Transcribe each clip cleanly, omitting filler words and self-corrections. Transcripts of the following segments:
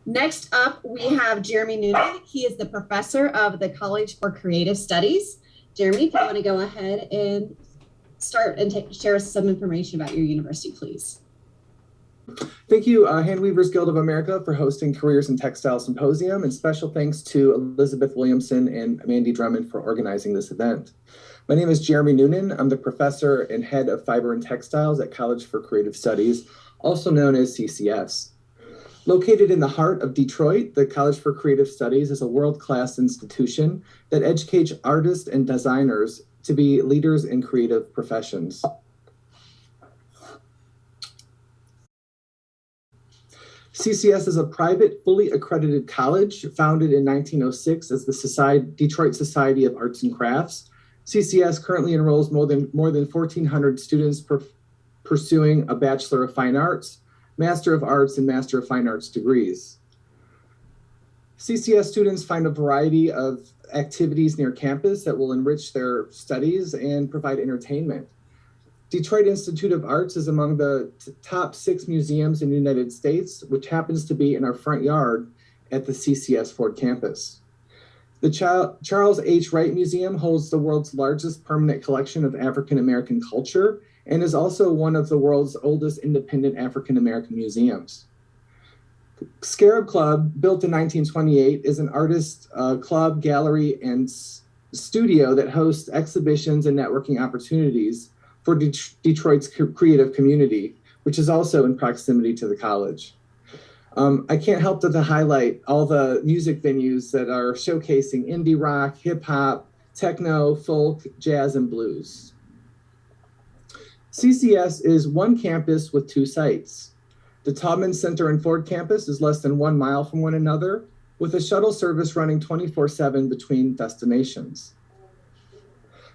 Next up, we have Jeremy Noonan. He is the professor of the College for Creative Studies. Jeremy, if you want to go ahead and start and share us some information about your university, please. Thank you, Handweavers Guild of America, for hosting Careers in Textiles Symposium, and special thanks to Elizabeth Williamson and Mandy Drummond for organizing this event. My name is Jeremy Noonan. I'm the professor and head of Fiber and Textiles at College for Creative Studies, also known as CCS. Located in the heart of Detroit, the College for Creative Studies is a world-class institution that educates artists and designers to be leaders in creative professions. CCS is a private, fully accredited college founded in 1906 as the Detroit Society of Arts and Crafts. CCS currently enrolls more than 1,400 students pursuing a Bachelor of Fine Arts, Master of Arts, and Master of Fine Arts degrees. CCS students find a variety of activities near campus that will enrich their studies and provide entertainment. Detroit Institute of Arts is among the top 6 museums in the United States, which happens to be in our front yard at the CCS Ford campus. The Charles H. Wright Museum holds the world's largest permanent collection of African American culture and is also one of the world's oldest independent African American museums. Scarab Club, built in 1928, is an artist club, gallery, and studio that hosts exhibitions and networking opportunities for Detroit's creative community, which is also in proximity to the college. I can't help but to highlight all the music venues that are showcasing indie rock, hip hop, techno, folk, jazz, and blues. CCS is one campus with 2 sites. The Taubman Center and Ford campus is less than 1 mile from one another, with a shuttle service running 24/7 between destinations.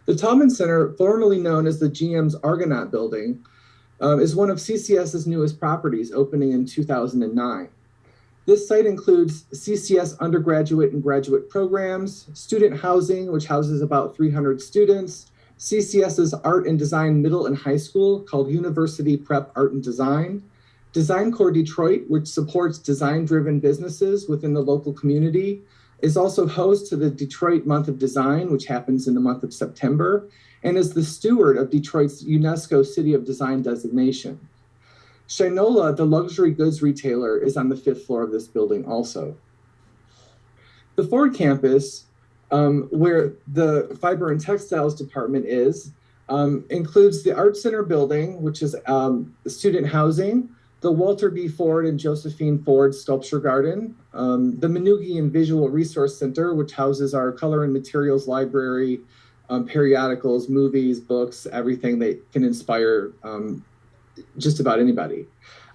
The Taubman Center, formerly known as the GM's Argonaut Building, is one of CCS's newest properties, opening in 2009. This site includes CCS undergraduate and graduate programs, student housing, which houses about 300 students, CCS's Art and Design Middle and High School called University Prep Art and Design, Design Corps Detroit, which supports design-driven businesses within the local community, is also host to the Detroit Month of Design, which happens in the month of September, and is the steward of Detroit's UNESCO City of Design designation. Shinola, the luxury goods retailer, is on the 5th floor of this building also. The Ford campus, where the Fiber and Textiles department is, includes the Art Center building, which is student housing, the Walter B. Ford and Josephine Ford Sculpture Garden, the Manugian Visual Resource Center, which houses our color and materials library, periodicals, movies, books, everything that can inspire just about anybody.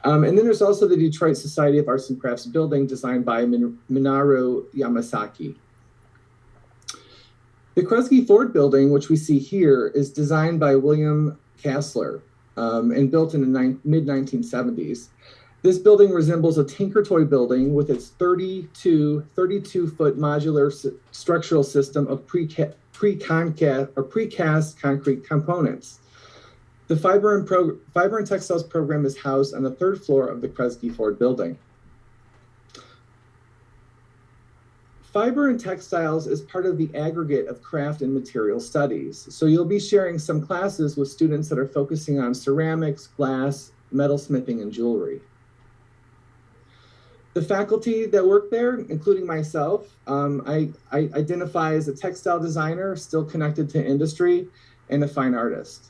And then there's also the Detroit Society of Arts and Crafts building designed by Minoru Yamasaki. The Kresge Ford building, which we see here, is designed by William Kassler and built in the mid-1970s. This building resembles a Tinker Toy building with its 32-foot modular structural system of precast concrete components. The Fiber and Textiles program is housed on the 3rd floor of the Kresge Ford building. Fiber and Textiles is part of the aggregate of craft and material studies. So you'll be sharing some classes with students that are focusing on ceramics, glass, metalsmithing, and jewelry. The faculty that work there, including myself, I identify as a textile designer, still connected to industry, and a fine artist.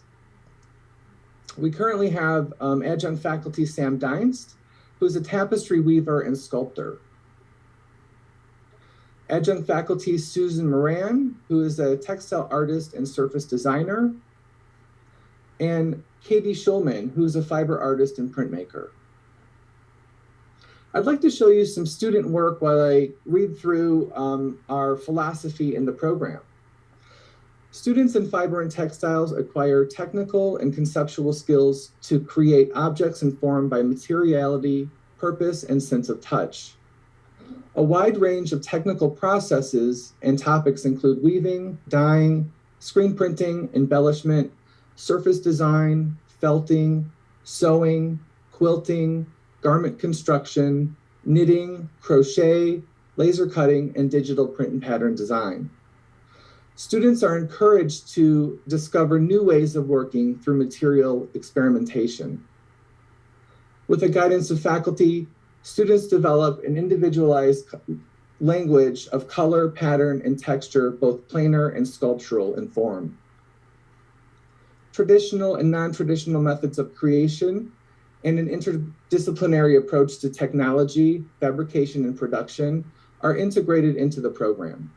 We currently have adjunct faculty Sam Deinst, who's a tapestry weaver and sculptor. Adjunct faculty Susan Moran, who is a textile artist and surface designer, and Katie Schulman, who's a fiber artist and printmaker. I'd like to show you some student work while I read through our philosophy in the program. Students in Fiber and Textiles acquire technical and conceptual skills to create objects informed by materiality, purpose, and sense of touch. A wide range of technical processes and topics include weaving, dyeing, screen printing, embellishment, surface design, felting, sewing, quilting, garment construction, knitting, crochet, laser cutting, and digital print and pattern design. Students are encouraged to discover new ways of working through material experimentation. With the guidance of faculty, students develop an individualized language of color, pattern, and texture, both planar and sculptural in form. Traditional and non-traditional methods of creation and an interdisciplinary approach to technology, fabrication, and production are integrated into the program.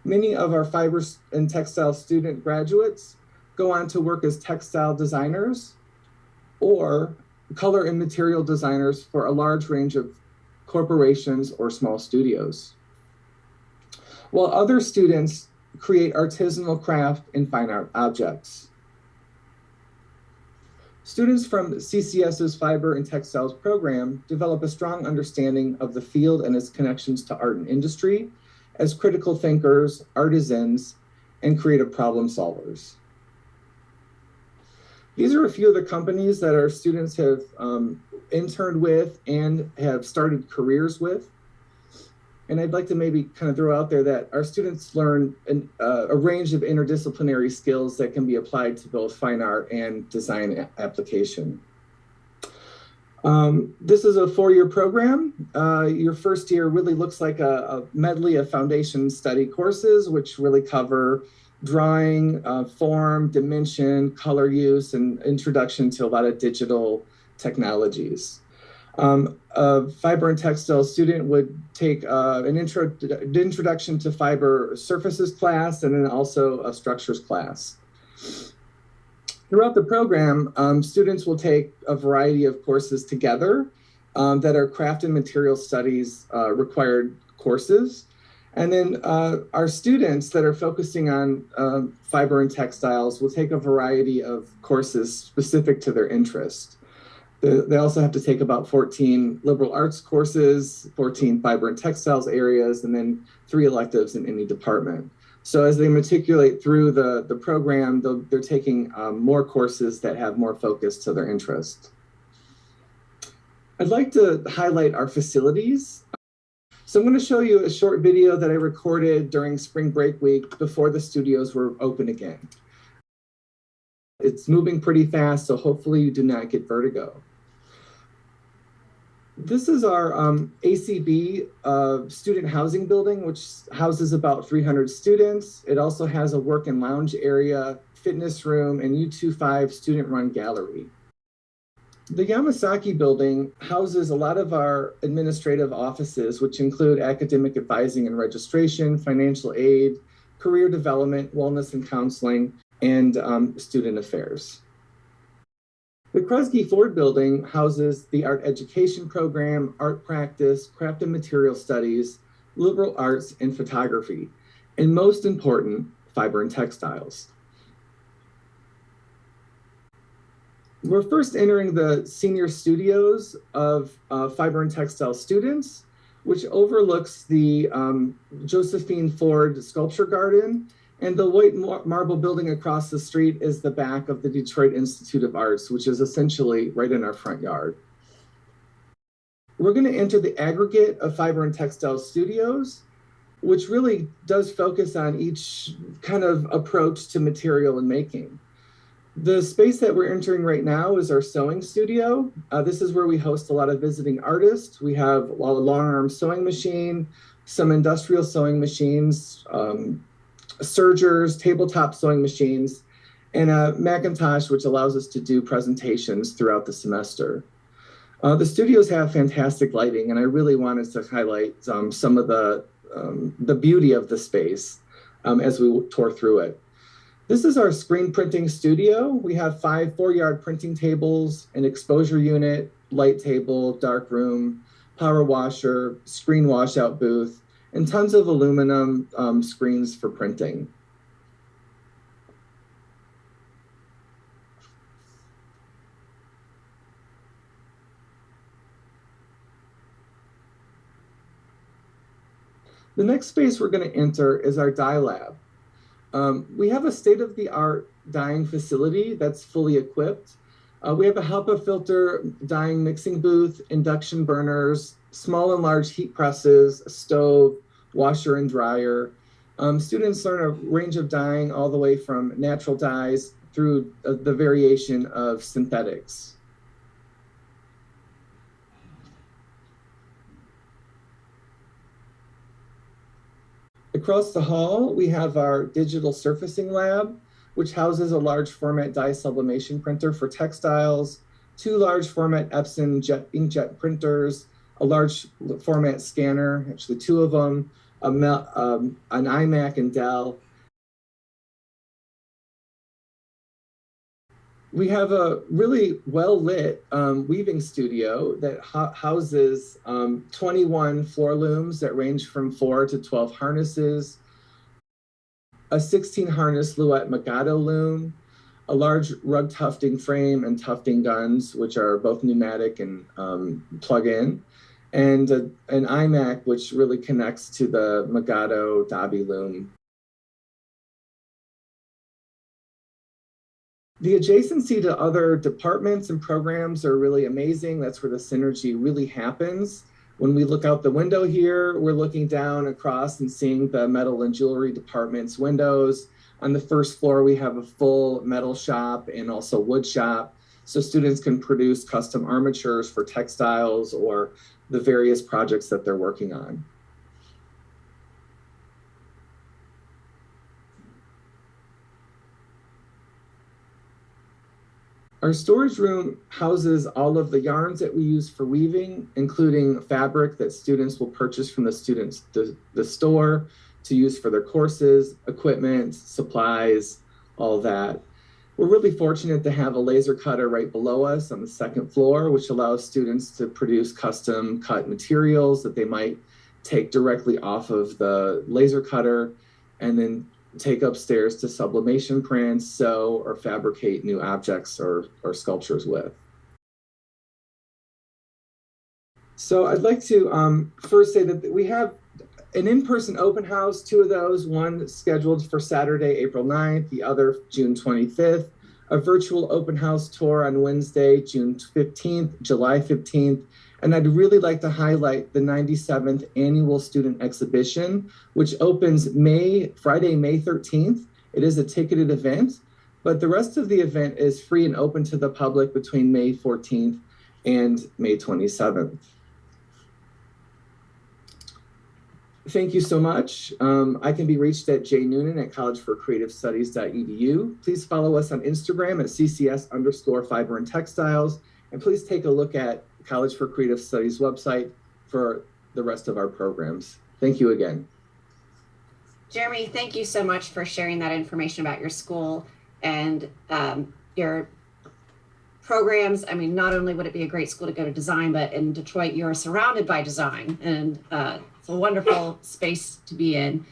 Many of our fiber and textile student graduates go on to work as textile designers or color and material designers for a large range of corporations or small studios, while other students create artisanal craft and fine art objects. Students from CCS's Fiber and Textiles program develop a strong understanding of the field and its connections to art and industry as critical thinkers, artisans, and creative problem solvers. These are a few of the companies that our students have interned with and have started careers with. And I'd like to maybe kind of throw out there that our students learn a range of interdisciplinary skills that can be applied to both fine art and design application. This is a 4-year program. Your first year really looks like a medley of foundation study courses, which really cover drawing, form, dimension, color use, and introduction to a lot of digital technologies. A fiber and textile student would take an introduction to fiber surfaces class and then also a structures class. Throughout the program, students will take a variety of courses together that are craft and material studies required courses. And then our students that are focusing on fiber and textiles will take a variety of courses specific to their interest. They also have to take about 14 liberal arts courses, 14 fiber and textiles areas, and then 3 electives in any department. So as they matriculate through the program, they're taking more courses that have more focus to their interest. I'd like to highlight our facilities. So I'm going to show you a short video that I recorded during spring break week before the studios were open again. It's moving pretty fast, so hopefully you do not get vertigo. This is our ACB student housing building, which houses about 300 students. It also has a work and lounge area, fitness room, and U25 student-run gallery. The Yamasaki building houses a lot of our administrative offices, which include academic advising and registration, financial aid, career development, wellness and counseling, and student affairs. The Kresge Ford building houses the art education program, art practice, craft and material studies, liberal arts, and photography, and most important, fiber and textiles. We're first entering the senior studios of fiber and textile students, which overlooks the Josephine Ford Sculpture Garden, and the white marble building across the street is the back of the Detroit Institute of Arts, which is essentially right in our front yard. We're going to enter the aggregate of fiber and textile studios, which really does focus on each kind of approach to material and making. The space that we're entering right now is our sewing studio. This is where we host a lot of visiting artists. We have a long arm sewing machine, some industrial sewing machines, sergers, tabletop sewing machines, and a Macintosh, which allows us to do presentations throughout the semester. The studios have fantastic lighting, and I really wanted to highlight some of the beauty of the space as we tore through it. This is our screen printing studio. We have 5 4-yard printing tables, an exposure unit, light table, dark room, power washer, screen washout booth, and tons of aluminum screens for printing. The next space we're going to enter is our dye lab. We have a state-of-the-art dyeing facility that's fully equipped. We have a HEPA filter dyeing mixing booth, induction burners, small and large heat presses, a stove, washer and dryer. Students learn a range of dyeing all the way from natural dyes through the variation of synthetics. Across the hall, we have our digital surfacing lab, which houses a large format dye sublimation printer for textiles, 2 large format Epson inkjet printers, a large format scanner, actually 2 of them, an iMac and Dell. We have a really well-lit weaving studio that houses 21 floor looms that range from 4 to 12 harnesses, a 16 harness Louette Mikado loom, a large rug tufting frame and tufting guns, which are both pneumatic and plug-in, and an iMac, which really connects to the Mikado Dobby loom. The adjacency to other departments and programs are really amazing. That's where the synergy really happens. When we look out the window here, we're looking down across and seeing the metal and jewelry department's windows. On the first floor, we have a full metal shop and also wood shop. So students can produce custom armatures for textiles or the various projects that they're working on. Our storage room houses all of the yarns that we use for weaving, including fabric that students will purchase from the store to use for their courses, equipment, supplies, all that. We're really fortunate to have a laser cutter right below us on the second floor, which allows students to produce custom cut materials that they might take directly off of the laser cutter and then take upstairs to sublimation print, sew, or fabricate new objects or sculptures with. So I'd like to first say that we have an in-person open house, 2 of those, one scheduled for Saturday, April 9th, the other June 25th, a virtual open house tour on Wednesday, June 15th, July 15th, and I'd really like to highlight the 97th Annual Student Exhibition, which opens Friday, May 13th. It is a ticketed event, but the rest of the event is free and open to the public between May 14th and May 27th. Thank you so much. I can be reached at jnoonan@collegeforcreativestudies.edu. Please follow us on Instagram at CCS_fiber and textiles. And please take a look at College for Creative Studies website for the rest of our programs. Thank you again. Jeremy, thank you so much for sharing that information about your school and your programs. I mean, not only would it be a great school to go to design, but in Detroit, you're surrounded by design, and it's a wonderful space to be in.